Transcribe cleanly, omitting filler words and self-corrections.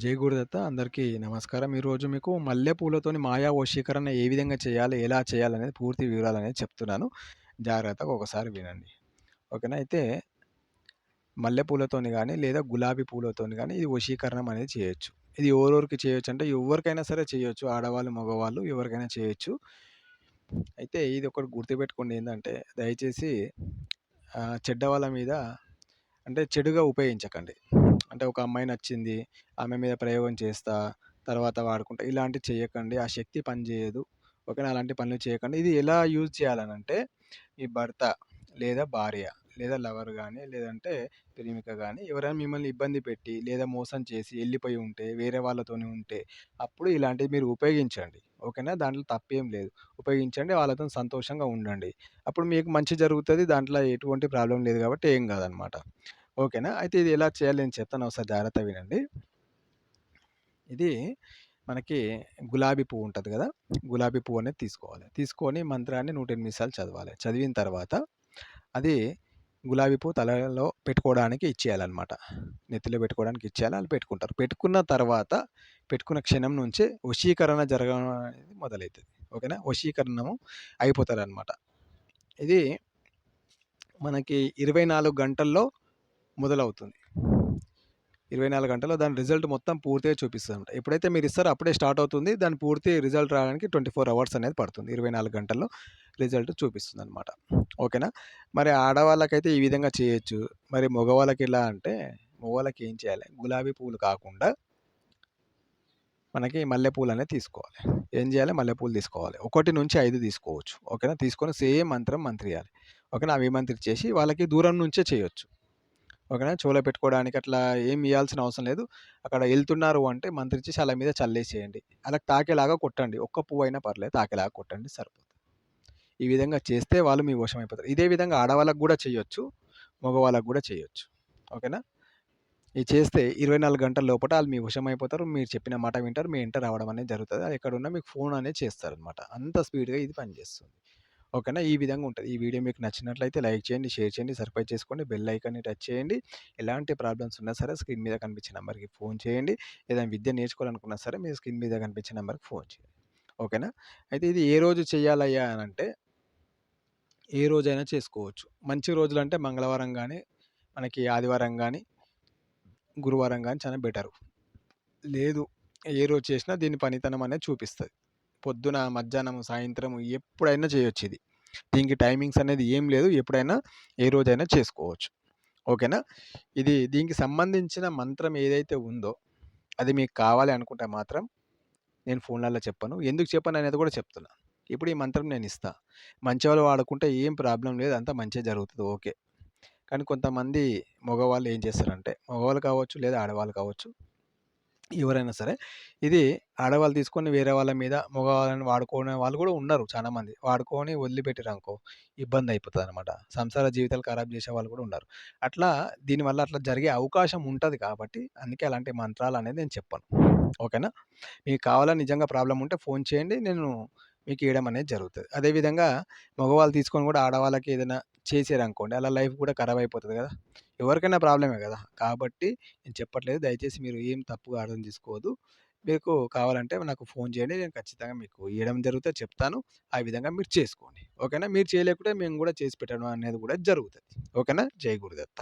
జై గురుదత్త. అందరికీ నమస్కారం. ఈరోజు మీకు మల్లె పూలతోని మాయా వశీకరణ ఏ విధంగా చేయాలి? ఎలా చేయాలనేది పూర్తి వివరాలనేది చెప్తున్నాను. జాగ్రత్తగా ఒకసారి వినండి. ఓకేనా? అయితే మల్లె పూలతోని గానీ, లేదా గులాబీ పూలతోని గానీ ఇది వశీకరణం అనేది చేయొచ్చు. ఇది ఎవరెవరికి చేయొచ్చంటే ఎవరికైనా సరే చేయొచ్చు. ఆడవాళ్ళు, మగవాళ్ళు ఎవరికైనా చేయొచ్చు. అయితే ఇది ఒకటి గుర్తుపెట్టుకోండి ఏందంటే దయచేసి చెడ్డ వాళ్ళ మీద అంటే చెడుగా ఉపయోగించకండి. అంటే ఒక అమ్మాయి నచ్చింది. ఆమె మీద ప్రయోగం చేస్తా, తర్వాత వాడుకుంటా ఇలాంటివి చేయకండి. ఆ శక్తి పనిచేయదు. ఓకేనా? అలాంటి పనులు చేయకండి. ఇది ఎలా యూజ్ చేయాలనంటే, మీ భర్త లేదా భార్య లేదా లవర్ గాని, లేదంటే ప్రేమిక గాని ఎవరైనా మిమ్మల్ని ఇబ్బంది పెట్టి, లేదా మోసం చేసి ఎళ్ళిపోయి ఉంటే, వేరే వాళ్ళతోని ఉంటే, అప్పుడు ఇలాంటివి మీరు ఉపయోగించండి. ఓకేనా? దాంట్లో తప్పేం లేదు. ఉపయోగించండి. వాళ్ళతోని సంతోషంగా ఉండండి. అప్పుడు మీకు మంచి జరుగుతది. దాంట్లో ఎటువంటి ప్రాబ్లమ్ లేదు కాబట్టి ఏం కాదనమాట. ఓకేనా? అయితే ఇది ఎలా చేయాలో నేను చెప్తాను. ఒకసారి జాగ్రత్తగా వినండి. ఇది మనకి గులాబీ పువ్వు ఉంటది గదా! గులాబీ పువ్వు అనేది తీసుకోవాలి. తీసుకొని మంత్రాన్ని 108 సార్లు చదవాలి. చదివిన తర్వాత అది గులాబీ పువ్వు తలలో పెట్టుకోవడానికి ఇచ్చేయాలన్నమాట. నెత్తిలో పెట్టుకోవడానికి ఇచ్చేయాలి. ఆళ్ళు పెట్టుకుంటారు. పెట్టుకున్న తర్వాత పెట్టుకున్న క్షణం నుంచే వశీకరణ జరగడం అనేది మొదలైతది. ఓకేనా? వశీకరణము అయిపోతారనమాట. ఇది మనకి 24 గంటల్లో మొదలవుతుంది. 24 గంటల్లో దాని రిజల్ట్ మొత్తం పూర్తిగా చూపిస్తదనమాట. ఎప్పుడైతే మీరిస్తారో అప్పుడే స్టార్ట్ అవుతుంది. దాని పూర్తి రిజల్ట్ రావడానికి 24 అవర్స్ అనేది పడుతుంది. 24 గంటల్లో రిజల్ట్ చూపిస్తుందనమాట. ఓకేనా? మరి ఆడవాళ్ళకైతే ఈ విధంగా చేయొచ్చు. మరి మగవాళ్ళకి ఎలా అంటే, మగవాళ్ళకి ఏం చేయాలి? గులాబీ పువ్వులు కాకుండా మనకి మల్లె పూలనేవి తీసుకోవాలి. ఏం చేయాలి? మల్లె పూలు తీసుకోవాలి. 1-5 తీసుకోవచ్చు. ఓకేనా? తీసుకొని సేమ్ మంత్రం మంత్రియాలి. ఓకేనా? అవి మంత్రిచ్చేసి వాళ్ళకి దూరం నుంచే చేయొచ్చు. ఓకేనా? చెవులో పెట్టుకోవడానికి అట్లా ఏమి ఇయ్యాల్సిన అవసరం లేదు. అక్కడ ఎళ్తున్నారు అంటే మంత్రిచ్చేసి ఆళ్ళ మీద చల్లేసేయండి. ఆళ్ళకి తాకేలాగా కొట్టండి. ఒక్క పువ్వయినా పర్లేదు తాకేలాగా కొట్టండి సరిపోతుంది. ఈ విధంగా చేస్తే వాళ్ళు మీ వశమైపోతారు. ఇదే విధంగా ఆడవాళ్ళకి గూడా చేయొచ్చు. మగవాళ్ళకి గూడా చేయొచ్చు. ఓకేనా? ఇది చేస్తే 24 గంటల లోపట ఆళ్ళు మీ వశమైపోతారు. మీరు చెప్పిన మాట వింటారు. మీ ఎంట రావడం అనేది జరుగుతది. అది ఎక్కడున్నా మీకు ఫోన్ అనేది చేస్తారనమాట. అంత స్పీడ్‌గా ఇది పనిచేస్తుంది. ఓకేనా? ఈ విధంగా ఉంటది. ఈ వీడియో మీకు నచ్చినట్లయితే లైక్ చేయండి, షేర్ చేయండి, సబ్స్క్రైబ్ చేసుకోండి, బెల్ ఐకాన్‌ని టచ్ చేయండి. ఎలాంటి ప్రాబ్లమ్స్ ఉన్నా సరే స్క్రీన్ మీద కనిపించే నంబర్‌కి ఫోన్ చేయండి. ఏదైనా విద్య నేర్చుకోవాలనుకున్నా సరే మీరు స్క్రీన్ మీద కనిపించే నంబర్‌కి ఫోన్ చేయండి. ఓకేనా? అయితే ఇది ఏ రోజు చేయాలయ్యా అనంటే ఏ రోజైనా చేసుకోవచ్చు. మంచి రోజులంటే మంగళవారం గానీ, మనకి ఆదివారం గానీ, గురువారం గానీ చాలా బెటరు. లేదు ఏ రోజు చేసినా దీని పనితనం అనేది చూపిస్తది. పొద్దున, మధ్యాహ్నం, సాయంత్రం ఎప్పుడైనా చేయొచ్చిది. దీనికి టైమింగ్స్ అనేది ఏం లేదు. ఎప్పుడైనా, ఏ రోజైనా చేసుకోవచ్చు. ఓకేనా? ఇది దీనికి సంబంధించిన మంత్రం ఏదైతే ఉందో, అది మీకు కావాలి అనుకుంటే మాత్రం నేను ఫోన్‌లలో చెప్పను. ఎందుకు చెప్పననేది కూడా చెప్తున్నా. ఇప్పుడు ఈ మంత్రం నేనిస్తా. మంచివాళ్ళు వాడుకుంటే ఏం ప్రాబ్లమ్ లేదు. అంతా మంచే జరుగుతది. ఓకే. కానీ కొంతమంది మగవాళ్ళు ఏం చేస్తారంటే, మగవాళ్ళు కావచ్చు లేదా ఆడవాళ్ళు కావచ్చు ఎవరైనా సరే, ఇది ఆడవాళ్ళు తీసుకొని వేరే వాళ్ళ మీద మగవాళ్ళని వాడుకునే వాళ్ళు గూడా ఉన్నారు చాలామంది. వాడుకొని వదిలిపెట్టిరనుకో ఇబ్బందయిపోతదనమాట. సంసార జీవితాలు ఖరాబ్ చేసేవాళ్ళు గూడా ఉన్నారు. అట్లా దీనివల్ల అట్లా జరిగే అవకాశం ఉంటది కాబట్టి, అందుకే అలాంటి మంత్రాలనేది నేను చెప్పను. ఓకేనా? మీకు కావాలని నిజంగా ప్రాబ్లమ్ ఉంటే ఫోను చేయండి. నేను మీకు ఇయడం అనేది జరుగుతది. అదే విధంగా మగవాళ్ళు తీసుకొని గూడా ఆడవాళ్ళకి ఏదైనా చేసారనుకోండి, ఆళ్ళ లైఫ్ గూడా ఖరాబ్ అయిపోతది గదా! ఎవరికైనా ప్రాబ్లమే గదా! కాబట్టి నేను చెప్పట్లేదు. దయచేసి మీరు ఏం తప్పుగా అర్థం చేసుకోవద్దు. మీకు కావాలంటే నాకు ఫోను చేయండి. నేను ఖచ్చితంగా మీకు ఇయ్యడం జరుగుతది చెప్తాను. ఆ విధంగా మీరు చేసుకోండి. ఓకేనా? మీరు చేయలేకుంటే మేము గూడా చేసి పెట్టడం అనేది గూడా జరుగుతది. ఓకేనా? జై గురుదత్త.